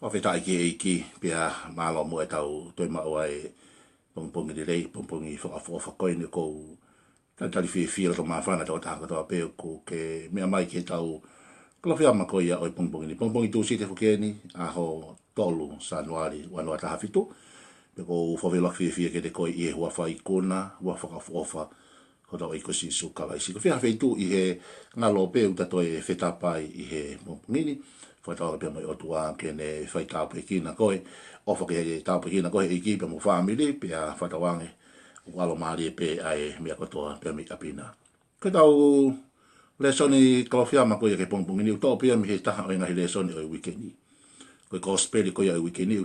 Whawhetai ki pia malo mo e tau toi mao ai pongpongi di rei, pongpongi whakawhakoi ni kou tantari whiwhira to mawhana tau tahaka tau peo ko ke mea mai ke tau kalawhia mako ia oi pongpongi ni. Pongpongi tu si te whakeni a ho tolu sanuari wanua taha fitu. Pe ko whawelak whiwhia ke te koi i e hua whai kona, hua whakawhofa ho tau i kosi su kalaisi. Ko whia whaitu i he ngalo peo tato e whetapai i he pongpongi ni. Whaitau pia mai otua ke ne whaitau pe kina koe, ofa ke he tau pe kina koe i ki pe mo whamili, pia whaitawange, walo maari pe ai mea kotoa pia mi kapina. Koe tau lesoni kalawhiama koe ke pongpongi ni, utau pia mi he taha o ngahi lesoni o i wikeni. Koe kospeli koe o i wikeni,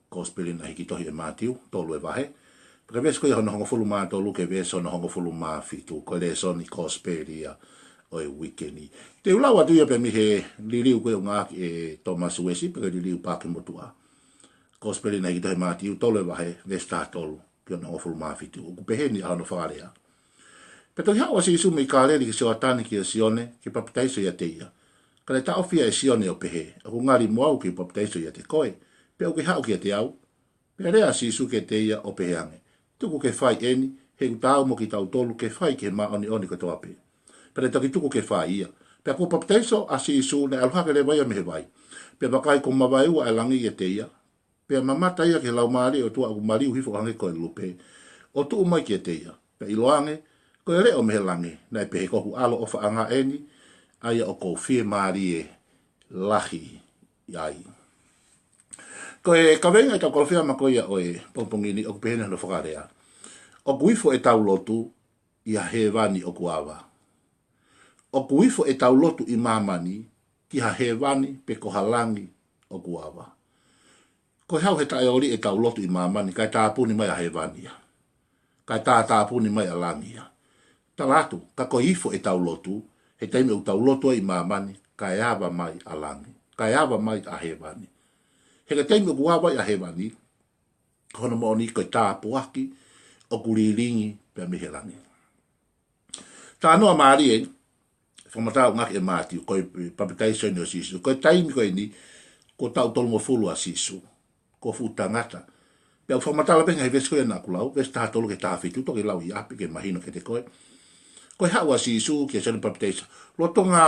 kospeli na hiki tohi e mātiu, tolu e wahe. Paka ves koe hono hongo fulu maa tolu ke ves hono hongo fulu maa fitu, koe lesoni kospeli ya o e wikeni. Te ulawa tuia pe mi he liliu koe o ngaki e Thomas Wesi, pe liliu pake motua. Kospeli na hiki tohi mātiu, tolu e wahe, vesta tolu, ki ona ngofulu maa fitu. Uku peheni ahano wharea. Pe tohi hawa si isu mi kāleri ki sewa tani ki a sione, ki papitaiso ia teia. Kale ta ofia e sione o pehe, aku ngari moau ki papitaiso ia te koe, pe au ki hau ki a te au, pe rea si isu ke teia o pehe ange. Tuku ke whai eni, he utau mo ki tau tolu ke whai ke maa oni oni katoa pe. Pe toki tuku ke whai ia. Pe ako papitaiso a si isu ne aluhake le vai a mehe vai. Pe wakai ko mawai ua e langi ia teia. Pe mamata ia ke lau maari o tua aku mariu hifo hange koe lupe. O tu umai ki a teia. Pe iloange, koe re o mehe langi, na pehe kohu alo ofa anga eni, aia o kou fie maari e lahi iai. Koe kawenga i tau kolofia mako ia oe pongpongini o kupehene hano whakarea. O kuifo e tau lotu ia he vani o kuawa. O kuifo e tau lotu i mamani ki ha he vani pe ko halangi o kuawa. Ko hau he tae ori e tau lotu i mamani kai tāpuni mai a he vani ia. Kai tāpuni mai a langi ia. Talatu, ka ko ifo e tau lotu, he taime u tau lotu i mamani, kai awa mai a langi, kai awa mai a he vani. He ka taime u kuawa i a he vani, kono mooni koe tāpuaki o kuriringi pe mihe langi. Tā noa maari e, whamatau ngaki e mātiu, koe papitaiso ni o sisu, koe taimi koe ni, ko tau tolu mo fulu a sisu, ko futa ngata. Pea whamatala penga he vesko e nā kulau, ves taha tolu ke taha fitu, toki lau i api ke mahino ke te koe. Koe hawa sisu ke sone papitaiso. Loto ngā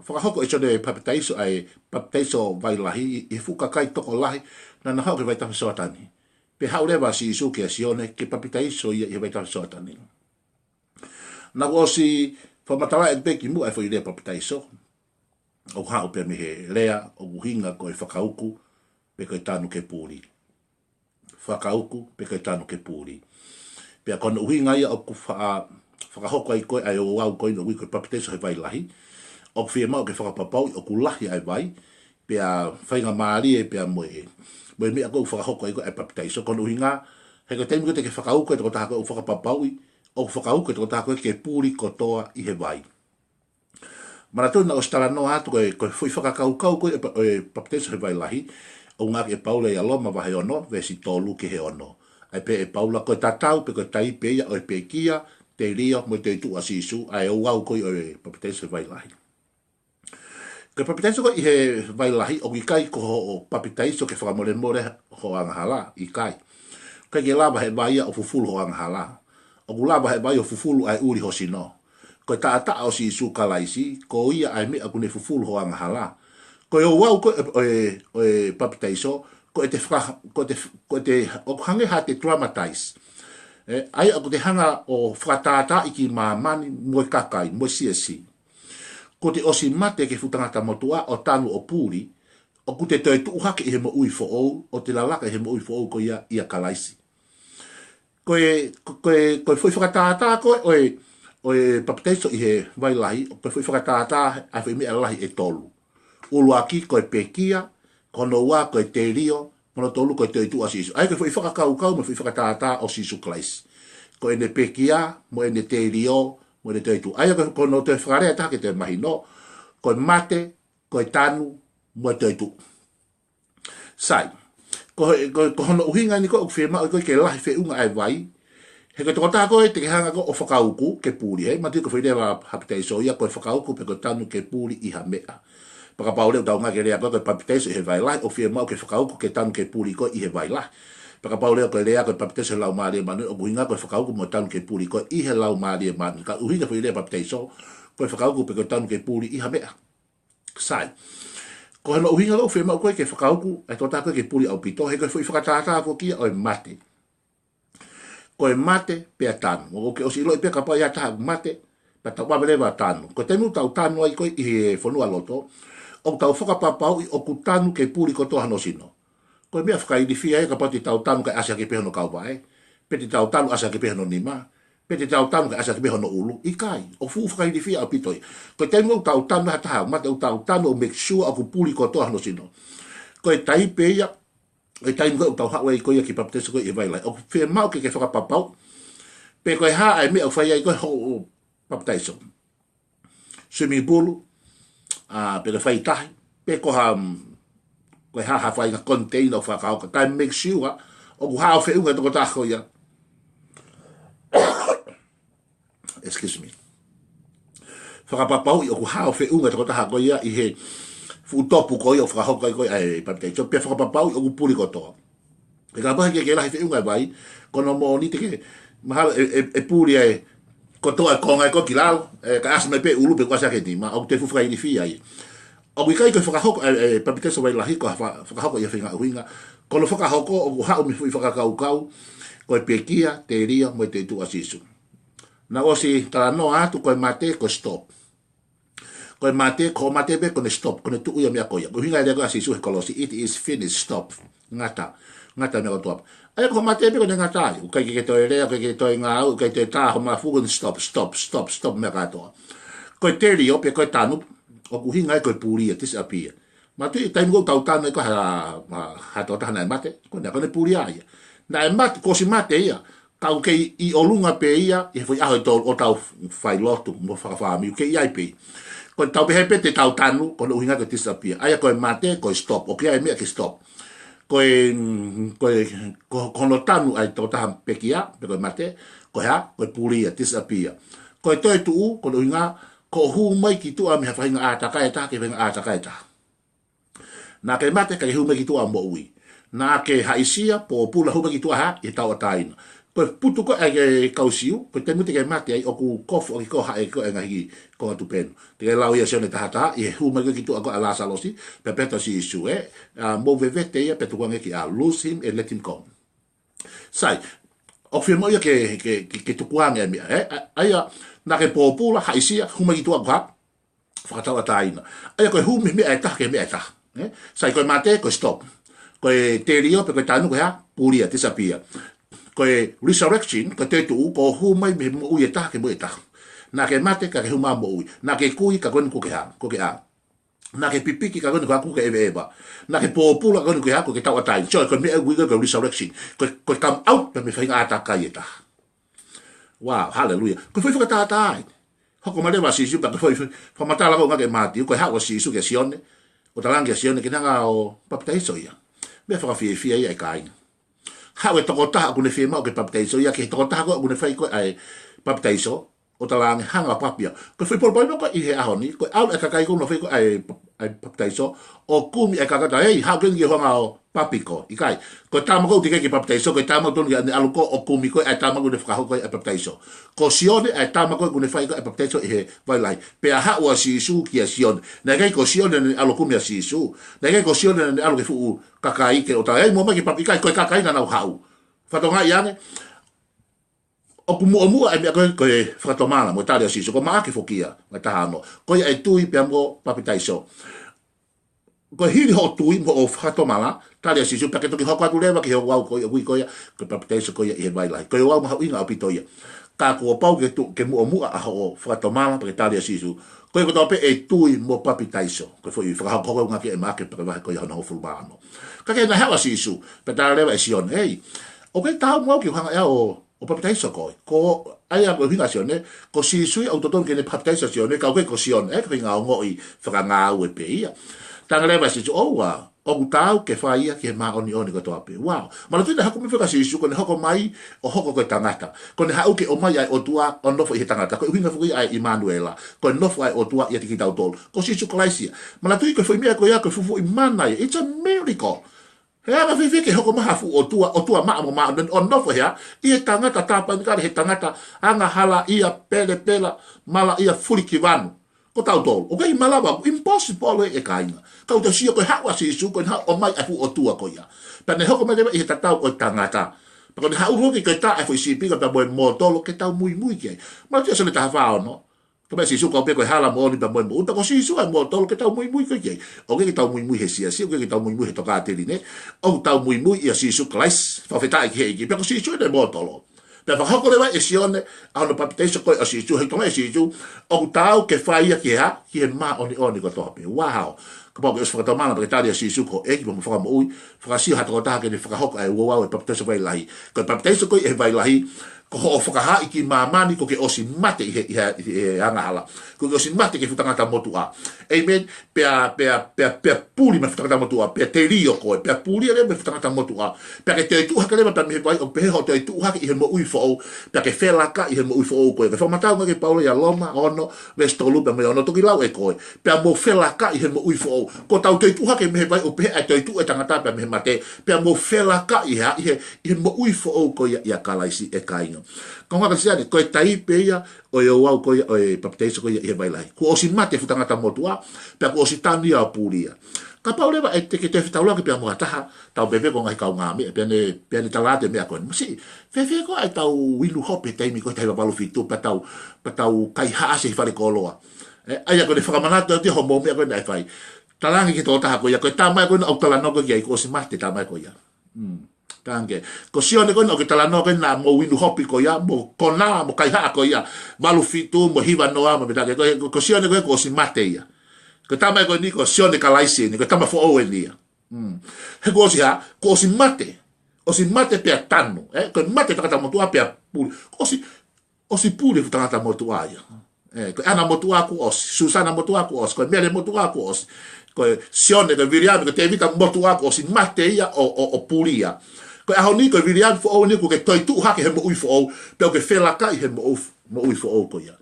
whakahoko e sone papitaiso ai papitaiso vai lahi, i fuka kai toko lahi, na hau ke vai tafa soatani. Pe hau lewa sisu ke sione, ke papitaiso i vai tafa soatani. Na wosi whamatala e peki mu ai whaile papitaiso, o hao pe me he lea, o uhinga koe whakauku, pe koe tanu ke pūri. Whakauku, pe koe tanu ke pūri. Pe a kona uhinga ia o ku whakahoko ai koe, ai o wau koe no wiko papitaiso he vai lahi, o ku whia mau ke whakapapau, o ku lahi ai vai, pe a whainga maari e pe a moe. Moe mea koe whakahoko ai koe ai papitaiso, kona uhinga, he koe teimi koe te ke whakauku e te kotaha koe o whakapapau i, o whakauku e te kotaha koe ke pūri kotoa i he vai. Mana tōna o stara no atu koe fui whakakaukau koe e papitaiso he vai lahi, o ngaki e paula i aloma wahe ono, vesi tolu ke he ono. Ai pe e paula koe tatau, pe koe tai pe ia, o e pe kia, te ria, mo te tu asisu, ai o wau koe o e papitaiso he vai lahi. Koe papitaiso koe i he vai lahi, o ki kai ko o papitaiso ke whakamore more ho angahala, i kai. Koe ke lava he vai ia o fufulu ho angahala. O ku lava he vai o fufulu ai uri hosi no. Koe taa o si isu kalaisi, ko ia ai mea kune fufulu ho angahala. Koe o wau koe o e papitaiso, koe te o hange ha te traumatize. Ai ako te hanga o whakatata i ki mamani moe kakai, moe siasi. Ko te osi mate ke futangata motua o tanu o pūri, o ku te toi tuuhake i he mo ui fo ou, o te lalaka i he mo ui fo ou ko ia kalaisi. Koe foi whakatata koe o e papitaiso i he vai lahi, koe foi whakatata ai whi mea lahi e tolu. Uluaki koe pekia, kono ua koe te rio, mono tolu koe te itu a sisu. Ai koe foi whakakaukau mo foi whakatata o sisu klaisi. Koe ne pekia, mo e ne te rio, mo ne te itu. Ai koe te whakarea take te mahino, koe mate, koe tanu, mo te itu. Sai. Ko hono uhinga ni ko o whima o koe ke lahi whiunga ai vai, he koe tokota koe te hanga ko o whakauku ke pūri, he, mati ko whirewa hapitaiso ia koe whakauku pe koe tanu ke pūri i ha mea. Pakapau leo tau ngake rea koe papiteso he vai lai, o fia mau ke whakauku ke tanu ke puli koe i he vai lai. Pakapau leo koe rea koe papiteso lau maalia manu, o kuhinga koe whakauku mo tanu ke puli koe i he lau maalia manu. Ka uhinga fui lea papiteso, koe whakauku pe koe tanu ke puli i ha mea. Sai. Ko hana uhinga lau fia mau koe ke whakauku, e tō tākoe ke puli au pito, he koe fui whakatātā ko kia o e mate. Ko e mate pe a tanu. O ke osi loi pe ka pai ata mate, pa tau wabelewa tanu. Ko temu tau tanu ai koe i he whanua loto, o tau whakapapau i o ku tanu ke puli ko tohano sino. Ko mea whakaidi fia e ka pati tau tanu ka asa ke pehono kauwae, peti tau tanu asa ke pehono nima, peti tau tanu ka asa ke pehono ulu, i kai, o fu whakaidi fia au pitoi. Ko temu tau tanu hata hau, mate o tau tanu o make sure o ku puli ko tohano sino. Ko e tai peia, e tai mga tau hawa i koia ki papateso koe i vai lai. O whia mau ke whakapapau, pe koe haa e mea o whai ai koe ho papateso. Swimming pool, pe koe whai tahi, pe koe haa whai nga container o whakauka. Kai make sure, o ku haa o whiunga toko tako ia. Excuse me. Whakapapau i o ku haa o whiunga toko tako ia i he futopu koi o whakahoka i koi ai papitei. Pia whakapapau i o kupuri kotoa. E ka pahi ke lahi whiunga vai, kono mo ni te ke, mahalo e puri ai, kotoa e konga e koki lao, ka asa mai pe ulu pe kwasa ke tima, au te fufuka i ni fia i. O kui kai koe whakahoka e papitei so vai lahi ko whakahoka i a whinga uhinga, kono whakahoko o ku hao mi fui whakakaukau, koe pe kia, te ria, mo te tu asisu. Na osi tala no atu koe mate ko stop. Koe mate, ko mate be kone stop, kone tu uia mea koia. Ko hinga ea koe asisu he kolosi, it is finished, stop. Ngata mea kotoa. Aia ko mate be kone ngata ai. Ukai ke toi rea, ukai ke toi ngā au, ukai te tā ho mafugun, stop mea katoa. Koe te rio, pe koe tanu, o ku hinga e koe pūria, tisi apia. Ma tu i taimu kou tau tanu e koe ha tō tahana e mate, kone pūria aia. Na e mate, ko si mate ia, kau ke i olunga pe ia, i fui aho i tō o tau whai lotu, mo whakawhami, ke i ai pe. Ko tau behe pe te tau tanu, ko no uhinga ke disappear. Aia koe mate, koe stop. O kia e mea ke stop. Koe kono tanu ai tō taha pekia, pe koe mate, koe ha, koe puria, disappear. Koe toi tuu, ko no uhinga, ko hu mai ki tua me hawhainga ātaka e ta, ke whenga ātaka e ta. Nā ke mate, ka hu mai ki tua mo ui. Nā ke haisia, po pula hu mai ki tua ha, i tau ataina. Koe putu ko e kausiu, koe te mute ke mate ai, o ku kofu o ki koha e ko e ngahi ko atu penu. Te ke lau ia sione tahataha, i he huma ki tu a ko a lasa losi, pe peto si isu e, mo vevete ia pe tuange ki a lose him and let him go. Sai, o whia mo ia ke tukuange mea, aia, na ke pōpula, haisia, huma ki tu a koha, whakatawa taina. Aia koe humi mea e taha ke mea e taha. Sai koe mate, koe stop. Koe te rio, pe koe tanu koe ha, puria, disappear. Koe resurrection, koe te tuu, ko humai me mo ui e taha ke mo e taha. Nā ke mate, ka ke huma mo ui. Nā ke kui, ka kone kuke ha, kuke a. Nā ke pipiki, ka kone kuke ebe eba. Nā ke pōpula, ka kone kuke ha, kuke tau atai. So, koe mea uiga koe resurrection. Koe come out, pe me whainga ata kai e taha. Wow, hallelujah. Koe whai whakatātai. Hoko marewa sisu, pa koe whamatala ko ngake mati, koe hawa sisu ke sione, o talangi a sione, ke nanga o papitaiso ia. Mea whakawhia ia e kainga. Hawe toko taha kune whia mau ke papitaiso, ia ke toko taha kune whai koe ai papitaiso, o talangi hanga papia. Koe whai porpoi mako i he ahoni, koe au e kakai kone whai koe ai papitaiso, o kumi e kakata, hei, hau kengi honga o papiko, i kai. Koe tamako tike ki papitaiso, koe tamako tonu ki aluko o kumi koe ai tamako kune whakaho koe ai papitaiso. Ko sione ai tamako kune whai koe ai papitaiso i he vailai. Pea hau a sisu ki a sione. Nā kei ko sione ni alukumi a sisu. Nā kei ko sione ni aluke fuu kakai ke o ta, hei, mo mai ki papikai, koe kakai na nau hau. Whatonga i ane, o ku mua ai mea koe whakatomana mo tari a sisu, ko maake fokia, mai tahano. Koe ai tui pia mo papitaiso. Koe hiri ho tui mo o whakatomana, tari a sisu, pake toki hoko atu lewa ki ho wau koe, ui koe, koe papitaiso koe i he mailai. Koe wau maha uinga au pitoia. Ka kua pau ke mua a ho whakatomana, pake tari a sisu. Koe ko tau pe e tui mo papitaiso. Koe fo i whakahoko ngaki e maake, pake wahe koe hana ho fulmano. Ka kei na hewa sisu, pe tari lewa e sion, hei, o kei tau mua ki hanga ea o papitaiso koe. Ko aia koe hinga sione, ko sisui au toton kene papitaiso sione, ka koe ko sione, ka hinga o ngoi whakangau e pe ia. Tanga lewa sisu, oua, o tau ke faia ke ma oni ko to ape wow ma tu ha ko me fika sisu ko ne hoko mai o hoko ko tangata ko ne ha o ke o mai ai o tua o no fo i tangata ko hinga fu ai Emmanuela ko no fo ai o tua ia tiki tau tol ko sisu klaisia ma tu ko foi me ko ya ko fu i mana it's a miracle he aga fi ke hoko maha fu o tua ma mo ma on no fo ya i tangata tapa ngare he tangata anga hala ia pela mala ia fuli kivanu ko tau tol o kai malaba impossible e kainga kau te sia ko hawa si su ko ha o mai afu o tua ko ya pa ne hoko mai i tatau o tangata pa ko ha uru ki ta afu si pi ko ta mo tolo ke tau muy ke ma te so le ta fa no ko ba si su ko pe ko hala mo ni pa mo uta ko si su mo tolo ke tau muy ke o ke tau muy he sia o ke tau muy he to ka te ni ne o tau muy ia si su klais fa feta ke pe ko si su de mo tolo pe fa hoko le wa esione a no papiteso ko si su he to si su o tau ke fa ia ke ha ki ma oni ko to pe wow ko ba ko fa to mana pe talia si su ko e ki mo fa mo fa si ha to ta ke ni fa hoko ai wo wa papiteso vai lai ko papiteso ko e vai lai ko ho whakaha i ki mamani ko ke osi mate i anga hala. Ko ke osi mate ke futangata motua. Amen. Pea puli me futangata motua. Pea te rio koe. Pea puli ale me futangata motua. Pea ke te tuha ke lewa ta mihe pai o pehe ho te tuha ke i hen mo ui fo. Pea ke whelaka i hen mo ui fo koe. Ke whamatau me ke paulo ia loma ono vestolu pe me ono toki lau e koe. Pea mo whelaka i hen mo ui fo. Ko tau te tuha ke mehe pai o pehe ai te tu e tangata pea mehe mate. Pea mo whelaka i hen mo ui fo koe ia kalaisi e kainga. Ko nga kasi ani ko tai pe ia o yo wa ko o papiteso ko ia vai lai ko osi mate futangata motua pe ko osi tani a pulia ka pa leva e te ke te fitaulo ke pe mo taha tau bebe ko ngai kau ngami pe ne talate me ko si fe ko ai tau wilu hope te mi ko tai balu fitu pa tau kai ha se fare ko loa ai ko de fakamanato te ho mo me ko dai fai talangi ki to taha ko ia ko tamai ko au tala no ko ia ko osi mate tamai ko ia Tange. Ko sione ko no ke tala no ke na mo winu hopi ko ya mo kona mo kai ha ko ya balu fitu mo hiva no ama me tange ko sione ko si mate ya. Ko tama ko ni ko sione kalaisi ni ko tama fo o ni ya. He ko si ha ko si mate. O si mate pe tanu, ko mate taka mo tu pe puli. O si puli fu taka mo tu ya. Ko ana mo tu aku os, Susana mo tu aku os, ko mele mo tu aku os. Ko sione ko viriano ko te evita mo tu aku os mate ya o puli ya. Ko a honi ko virian fo o ni ko ke toi tu ha ke mo ui fo o pe ke fela ka he mo ui fo o ko ya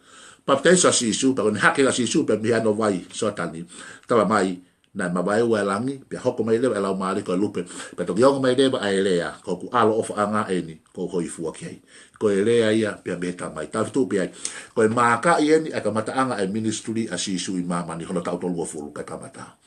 pa te sa si su pa ko ha ke si su pe mi ano vai so tani tava mai na ma vai wa langi pe hoko mai le ala mali ko lupe pe to yo mai de ba ele ya ko ku alo of anga eni ko ko i fu ke ko ele ya pe beta mai ta tu pe ko ma ka eni aka mata anga e ministry a si su i mama ni hono ta to lo fu ka mata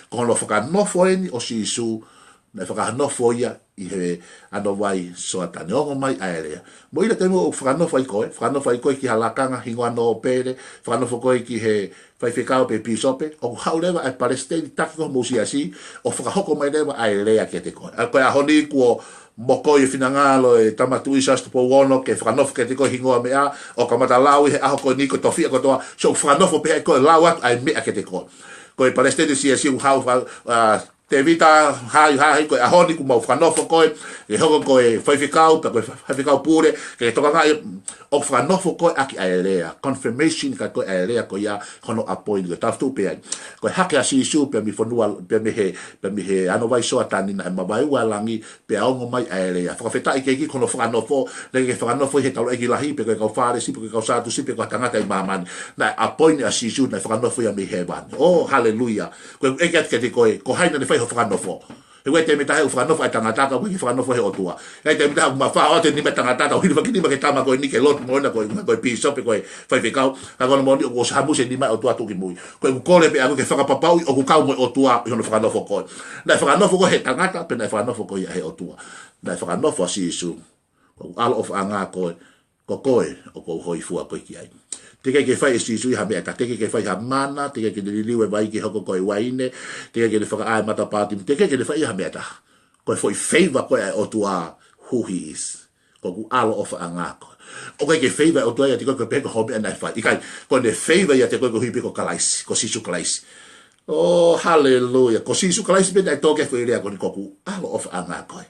ko lo foka no fo eni o si su na whaka no ia i he ano wai so atane o mai aerea. Mo ina te mo whakanofa i koe ki halakanga hingoa no pere, whakanofa koe ki he whaiwhekao pe pisope, o haurewa ai Palestine taki ko mo siasi, o whakahoko mai rewa aerea ke te koe. A koe a honi kua moko i whinangalo e tamatu i sastu po wono ke whakanofa ke te koe hingoa mea, o kamata lau i he aho koe ni ko tofia ko toa, so whakanofa pe koe lau at ai mea ke te koe. Koe Palestine siasi u hau te vita hai ko a honi ku mau whanofo koe e hoko koe whaiwhikau pa koe whaiwhikau pure ke toka ngai o whanofo koe aki aelea confirmation ka koe aelea ko ia hono appoint ko taftu pe ai koe hake a sisu pe mi whanua pe mi he ano vai soa tani na ma vai walangi pe aongo mai aelea whakawhetai ke ki kono whanofo le ke whanofo he talo eki lahi pe koe kau whare si pe koe kau satu si pe koe tangata i mamani na appoint a sisu na whanofo ia mi hewan oh hallelujah koe eki ati ke te koe ko haina ne ho whanofo. E wei te me tahe u whanofo ai tangataka, wei ki whanofo he otua. E te me tahe u mawha o te ni me tangataka, o hiri wakini ma ke tama koe ni ke lotu moina koe pisope koe whaiwhikau. A kono moni o sa hamuse ni mai otua tuki mui. Koe ku kore pe aku ke whakapapau o ku kau mo otua i hono whanofo koe. Nai whanofo koe he tangata, pe nai whanofo koe he otua. Nai whanofo si isu. Ko alo of anga koe, ko koe o ko hoi fua koe ki ai. Teke ke fai si sui ha mea ka teke ke fai ha mana teke ke liliwe vai ki hoko koe waine teke ke le whaka ai mata pāti teke ke le fai ha mea ta koe foi favor koe ai o tua who he is ko ku alo ofa a ngā koe o koe ke favor o tua ia te koe koe peko home anai fai ikai koe ne favor ia te koe koe hui peko kalaisi ko sisu kalaisi oh hallelujah ko sisu kalaisi pena ai toke fai rea koe ku alo ofa a ngā koe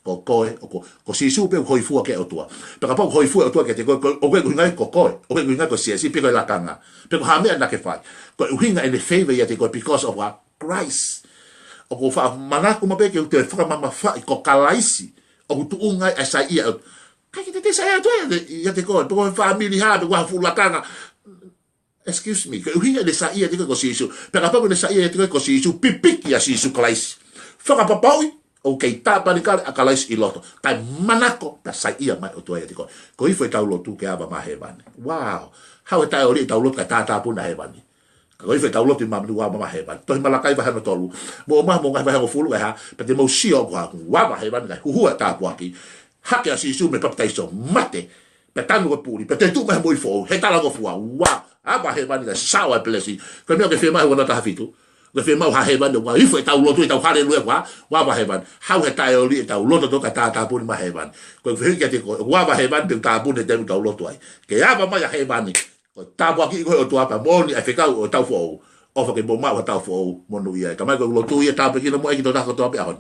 ko koe ko sisu pe hoi fua ke o tua pe ka pa hoi fua o tua ke te ko o ke ngai ko koe o ke ngai ko si pe ko la kanga pe ko ha me na ke fai ko hinga in the favor ya te ko because of what Christ o ko fa mana ko mabe ke te fa mama fa ko kalaisi o tu unga e sai ia kai te sai to ya te ko to family ha do wa fulatanga excuse me que uia de sai ia te ko sisu pero pa de sai ia te ko sisu pipik ya sisu kalaisi fa ka papai o ke tapa ni kale a kalaisi i loto tai manako ta sai ia mai o to ia te ko i foi tau lotu ke aba mahevani wow how e tai ori tau lotu ka tata puna hevani ko i foi tau lotu mamlu wa mahevani to malakai va no tolu mo ngai va fulu ha pe te mo sio ko wa mahevani ka hu ta po aki hake a sisu me papai so mate pe tanu ko puri pe te tu mai moi fo he tala ko fua wow aba hevani ka sawa plesi ko me ke fe mai wona ta hafitu le fe mau ha heban wa i foi tau lotu tau hale lu wa ba heban how he tai oli tau lotu to ka ta pun ma heban ko fe ke te ko wa ba heban te ta pun te tau lotu ai ke aba ma ya heban ni ko ta bo ki ko to apa mo ni afeka o tau fo o fa ke bo ma wa tau fo mo no ia ka mai ko lotu ia ta pe ki no mo ki to ta ko to apa on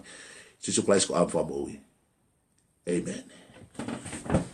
si su place ko am fa mo amen